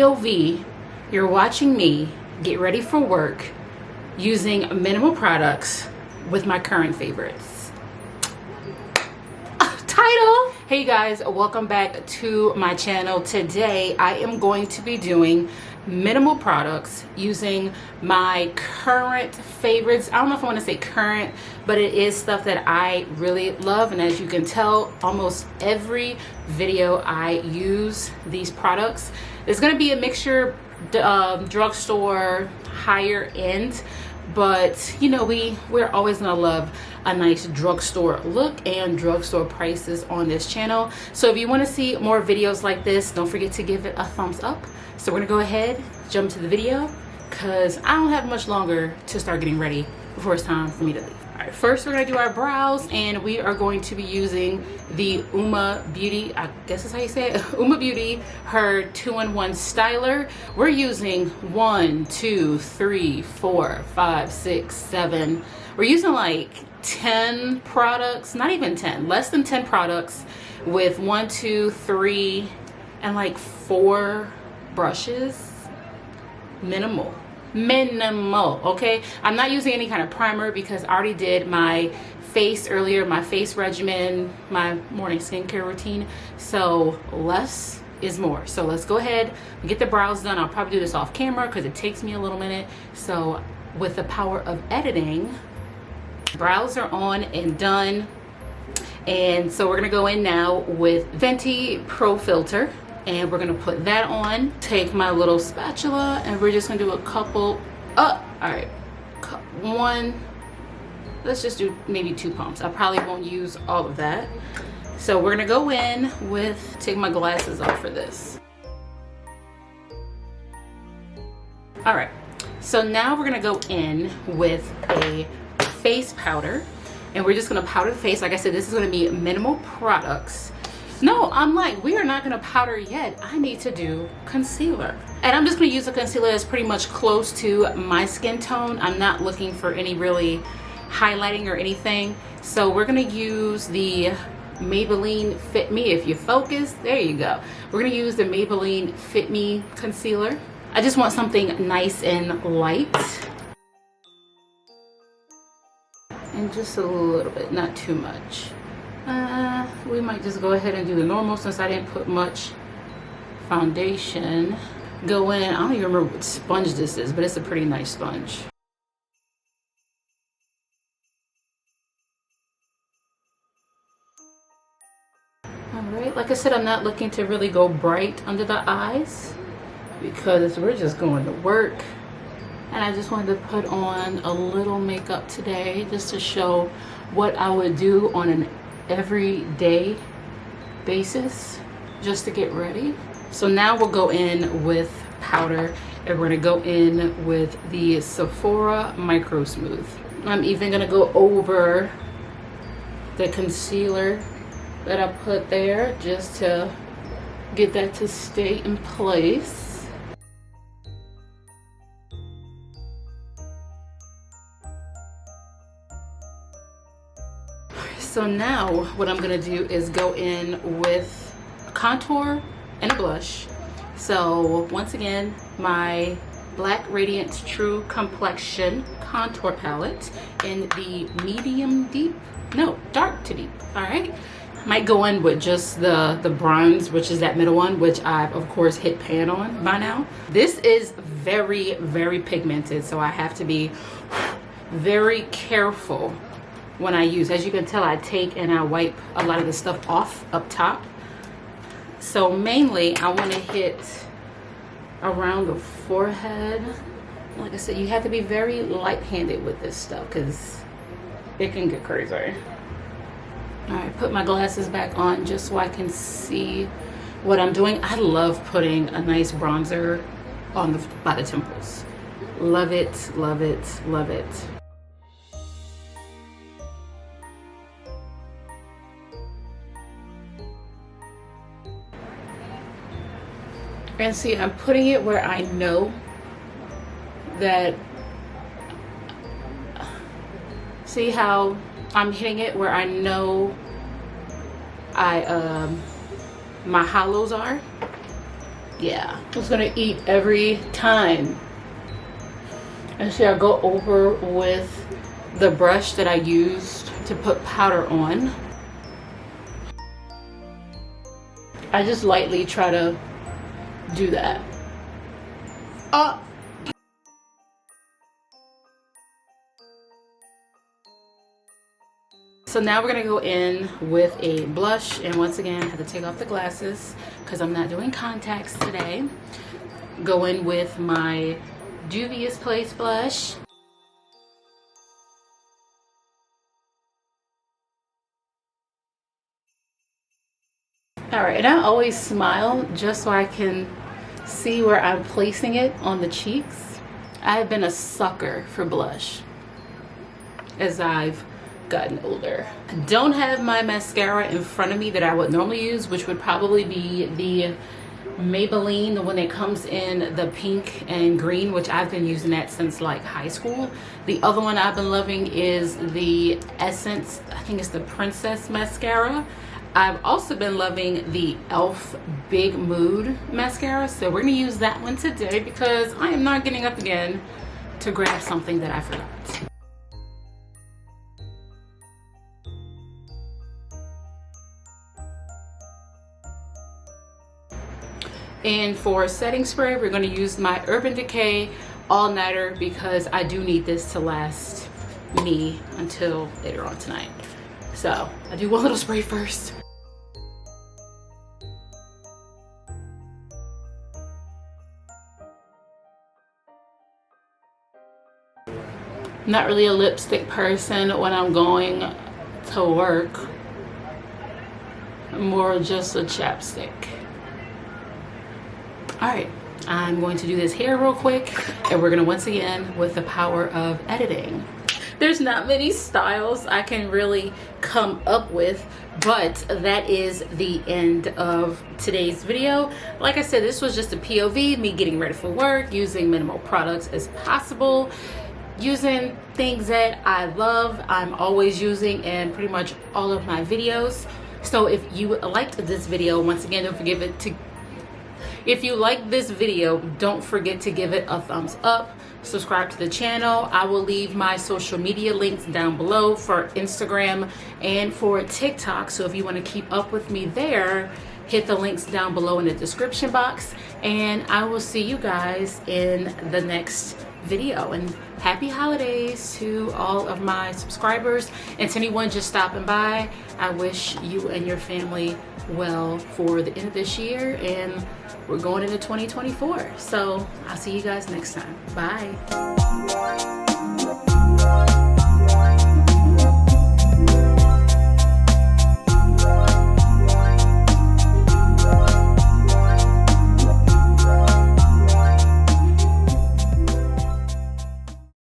POV, you're watching me get ready for work using minimal products with my current favorites. Title! Hey guys, welcome back to my channel. Today I am going to be doing minimal products using my current favorites. I don't know if I want to say current, but it is stuff that I really love, and as you can tell, almost every video I use these products. It's going to be a mixture, drugstore, higher end, but you know, we're always gonna love a nice drugstore look and drugstore prices on this channel. So if you want to see more videos like this, don't forget to give it a thumbs up. So we're gonna go ahead, jump to the video, because I don't have much longer to start getting ready before it's time for me to leave. All right, first we're gonna do our brows, and we are going to be using the Uma Beauty, I guess that's how you say it, Uma Beauty, her 2-in-1 styler. We're using 1, 2, 3, 4, 5, 6, 7. We're using like 10 products, not even 10, less than 10 products with 1, 2, 3, and like 4 brushes. Minimal, okay? I'm not using any kind of primer because I already did my face earlier, my face regimen, my morning skincare routine. So less is more. So let's go ahead and get the brows done. I'll probably do this off camera because it takes me a little minute. So with the power of editing, brows are on and done. And so we're gonna go in now with Fenty Pro Filter, and we're gonna put that on. Take my little spatula, and we're just gonna do a couple, all right, one, let's just do maybe 2 pumps. I probably won't use all of that. So we're gonna go in with, take my glasses off for this. All right, so now we're gonna go in with a face powder, and we're just gonna powder the face. Like I said, this is gonna be minimal products. No, I'm like, we are not gonna powder yet. I need to do concealer. And I'm just gonna use a concealer that's pretty much close to my skin tone. I'm not looking for any really highlighting or anything. So we're gonna use the Maybelline Fit Me. If you focus, there you go. We're gonna use the Maybelline Fit Me concealer. I just want something nice and light. And just a little bit, not too much. We might just go ahead and do the normal since I didn't put much foundation. Go in, I don't even remember what sponge this is, but it's a pretty nice sponge. Alright, like I said, I'm not looking to really go bright under the eyes because we're just going to work. And I just wanted to put on a little makeup today just to show what I would do on an everyday basis just to get ready. So now we'll go in with powder, and we're gonna go in with the Sephora Micro Smooth. I'm even gonna go over the concealer that I put there just to get that to stay in place. So now what I'm gonna do is go in with a contour and a blush. So once again, my Black Radiance True Complexion contour palette in the medium deep, no, dark to deep, all right? Might go in with just the bronze, which is that middle one, which I've of course hit pan on by now. This is very, very pigmented, so I have to be very careful when I use. As you can tell, I take and I wipe a lot of the stuff off up top. So mainly I want to hit around the forehead. Like I said, you have to be very light-handed with this stuff because it can get crazy. All right, put my glasses back on just so I can see what I'm doing. I love putting a nice bronzer on by the temples. Love it, love it, love it. And see, I'm putting it where I know that, see how I'm hitting it where I know my hollows are. Yeah, I was gonna eat every time. And so I go over with the brush that I used to put powder on. I just lightly try to do that. So now we're gonna go in with a blush, and once again I have to take off the glasses because I'm not doing contacts today. Go in with my Juvia's Place blush. Alright, and I always smile just so I can see where I'm placing it on the cheeks. I've been a sucker for blush as I've gotten older. I don't have my mascara in front of me that I would normally use, which would probably be the Maybelline, the one that comes in the pink and green, which I've been using that since like high school. The other one I've been loving is the Essence, I think it's the Princess mascara. I've also been loving the e.l.f. Big Mood mascara, so we're gonna use that one today because I am not getting up again to grab something that I forgot. And for setting spray, we're going to use my Urban Decay All Nighter because I do need this to last me until later on tonight. So I do one little spray first. Not really a lipstick person when I'm going to work. More just a chapstick. Alright, I'm going to do this hair real quick, and we're going to once again with the power of editing. There's not many styles I can really come up with, but that is the end of today's video. Like I said, this was just a POV, me getting ready for work, using minimal products as possible, using things that I love, I'm always using in pretty much all of my videos. So if you liked this video, once again, don't forget if you like this video, don't forget to give it a thumbs up. Subscribe to the channel. I will leave my social media links down below for Instagram and for TikTok. So if you want to keep up with me there, hit the links down below in the description box. And I will see you guys in the next video. And happy holidays to all of my subscribers, and to anyone just stopping by. I wish you and your family well for the end of this year, and we're going into 2024. So I'll see you guys next time. Bye.